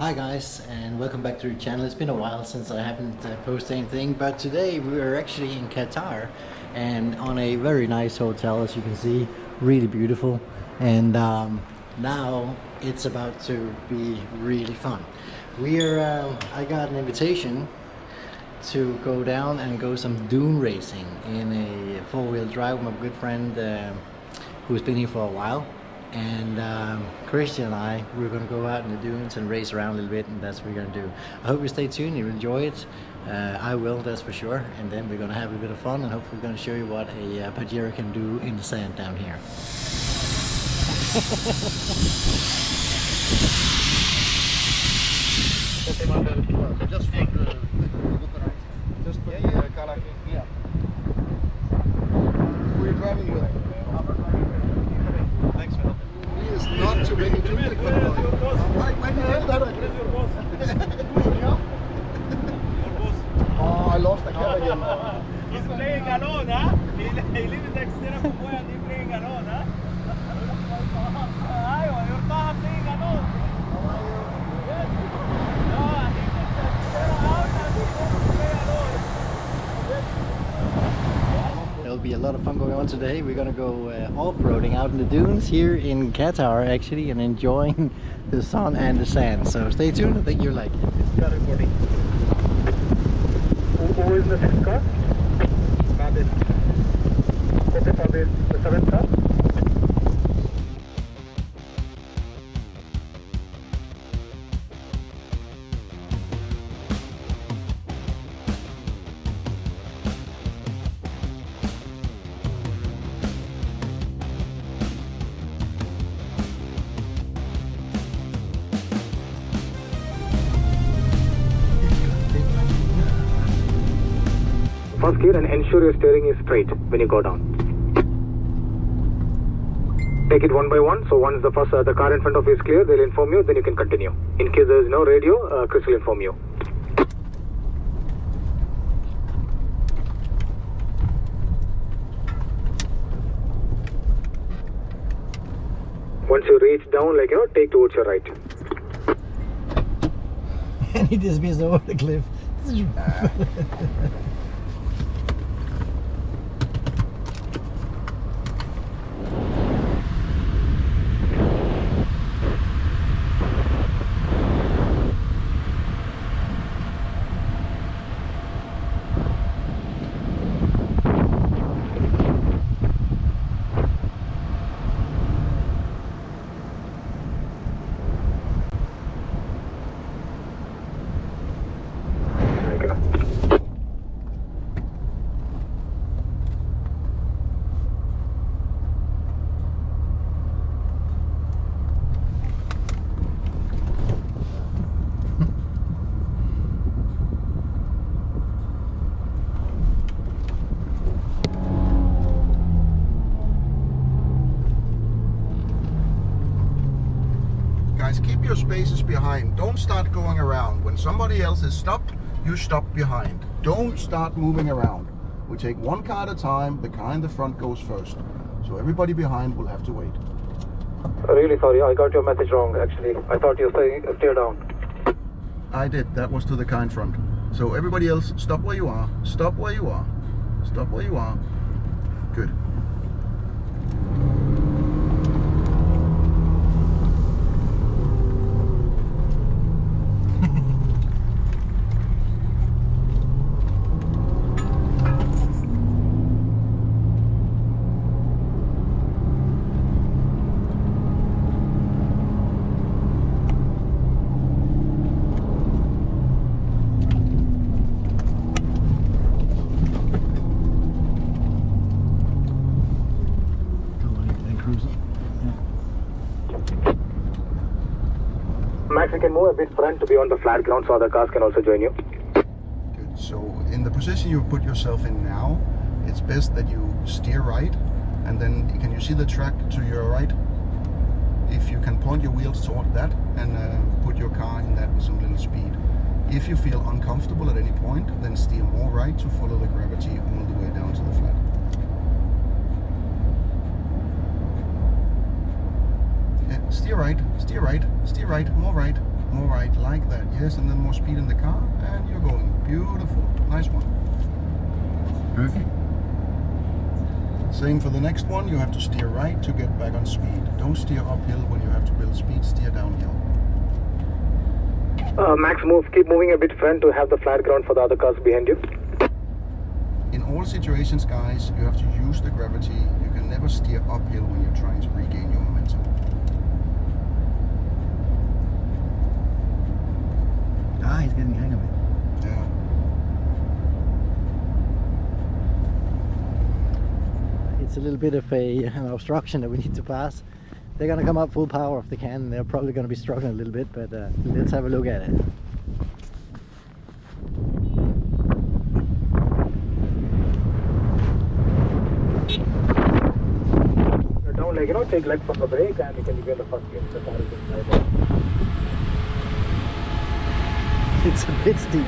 Hi guys, and welcome back to the channel. It's been a while since I haven't posted anything, but today we are actually in Qatar and on a very nice hotel, as you can see, really beautiful. And now it's about to be really fun. I got an invitation to go down and go some dune racing in a four-wheel drive with my good friend who's been here for a while. And Christian and I, we're going to go out in the dunes and race around a little bit, and that's what we're going to do. I hope you stay tuned, you enjoy it. I will, that's for sure. And then we're going to have a bit of fun, and hopefully we're going to show you what a Pajero can do in the sand down here. Just for the yeah. Who are you driving with? Thanks for helping. He is not to make a drink the Oh, I lost the car again. He's playing alone, huh? He lives next to him and he's playing alone, huh? You're not playing alone. Yes. No, he just out and he wants to play alone. There'll be a lot of fun going on today. We're gonna go off-roading out in the dunes here in Qatar actually, and enjoying the sun and the sand. So stay tuned, I think you'll like it. Who is the sixth car? Fabit. Okay, Fabit, the seventh car? First gear, and ensure your steering is straight when you go down. Take it one by one. So once the car in front of you is clear, they'll inform you, then you can continue. In case there is no radio, Chris will inform you. Once you reach down, take towards your right. And he just missed over the cliff. Keep your spaces behind. Don't start going around. When somebody else is stopped, you stop behind. Don't start moving around. We take one car at a time. The car in the front goes first. So everybody behind will have to wait. Really sorry, I got your message wrong actually. I thought you were saying steer down. I did. That was to the car in front. So everybody else, stop where you are. Stop where you are. Stop where you are. Good. Max, you can move a bit front to be on the flat ground so other cars can also join you. Good. So in the position you put yourself in now, it's best that you steer right, and then can you see the track to your right? If you can point your wheels toward that and put your car in that with some little speed. If you feel uncomfortable at any point, then steer more right to follow the gravity all the way down to the flat. Yeah, steer right, more right. More right, like that. Yes, and then more speed in the car, and you're going. Beautiful. Nice one. Perfect. Same for the next one. You have to steer right to get back on speed. Don't steer uphill when you have to build speed. Steer downhill. Max, keep moving a bit front to have the flat ground for the other cars behind you. In all situations, guys, you have to use the gravity. You can never steer uphill when you're trying to regain your momentum. Ah, he's getting the hang of it. Yeah. It's a little bit of an obstruction that we need to pass. They're gonna come up full power if they can. They're probably gonna be struggling a little bit, but let's have a look at it. Down, like, take leg from the brake and you can begin the first gear. The car is inside. It's a bit steep.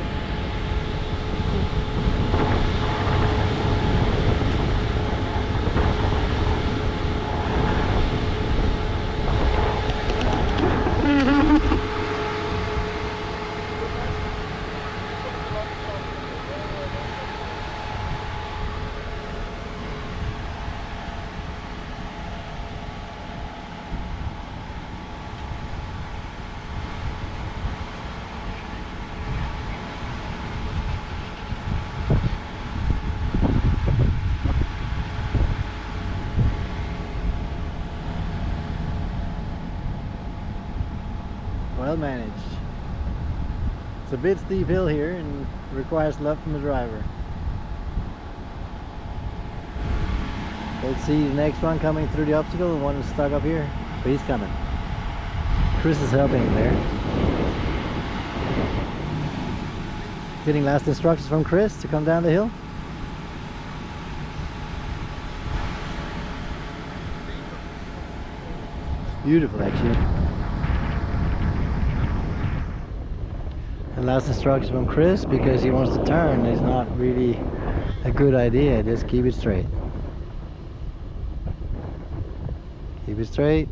Well managed. It's a bit steep hill here and requires love from the driver. Let's see the next one coming through the obstacle. The one is stuck up here, but he's coming. Chris is helping him there. Getting last instructions from Chris to come down the hill. Beautiful actually. And last instructions from Chris, because he wants to turn, is not really a good idea. Just keep it straight. Keep it straight.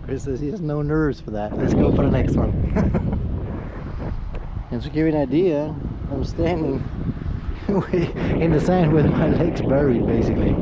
Chris says he has no nerves for that. Let's go for the next one. And to give you an idea, I'm standing in the sand with my legs buried basically.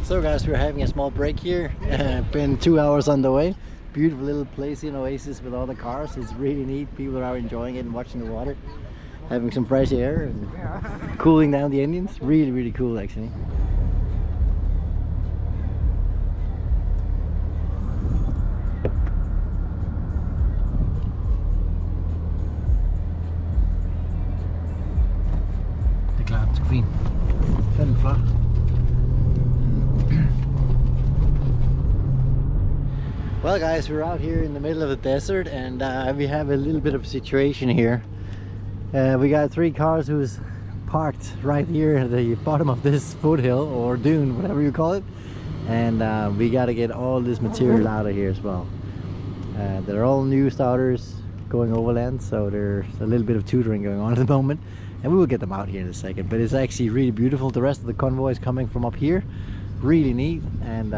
So guys, we're having a small break here. Been 2 hours on the way. Beautiful little place in Oasis with all the cars. It's really neat. People are enjoying it and watching the water, having some fresh air and cooling down the engines. Really, really cool actually. Det er klart, det er fint. Fanden flot. Well guys, we're out here in the middle of the desert and we have a little bit of a situation here. We got 3 cars who's parked right here at the bottom of this foothill or dune, whatever you call it. And we got to get all this material out of here as well. They're all new starters going overland, so there's a little bit of tutoring going on at the moment. And we will get them out here in a second, but it's actually really beautiful. The rest of the convoy is coming from up here. Really neat, and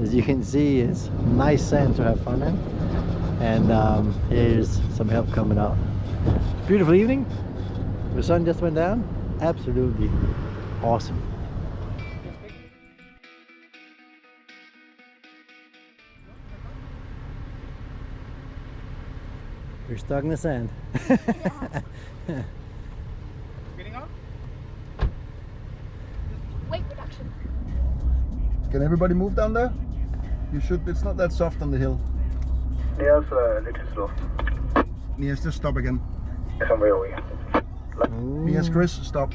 as you can see, it's nice sand to have fun in. And here's some help coming out. Beautiful evening. The sun just went down. Absolutely awesome. We're stuck in the sand. Getting out? Weight reduction. Can everybody move down there? You should. It's not that soft on the hill. Yes, a little slow. Yes, just stop again. Yes, I'm way away. Yes, Chris, stop.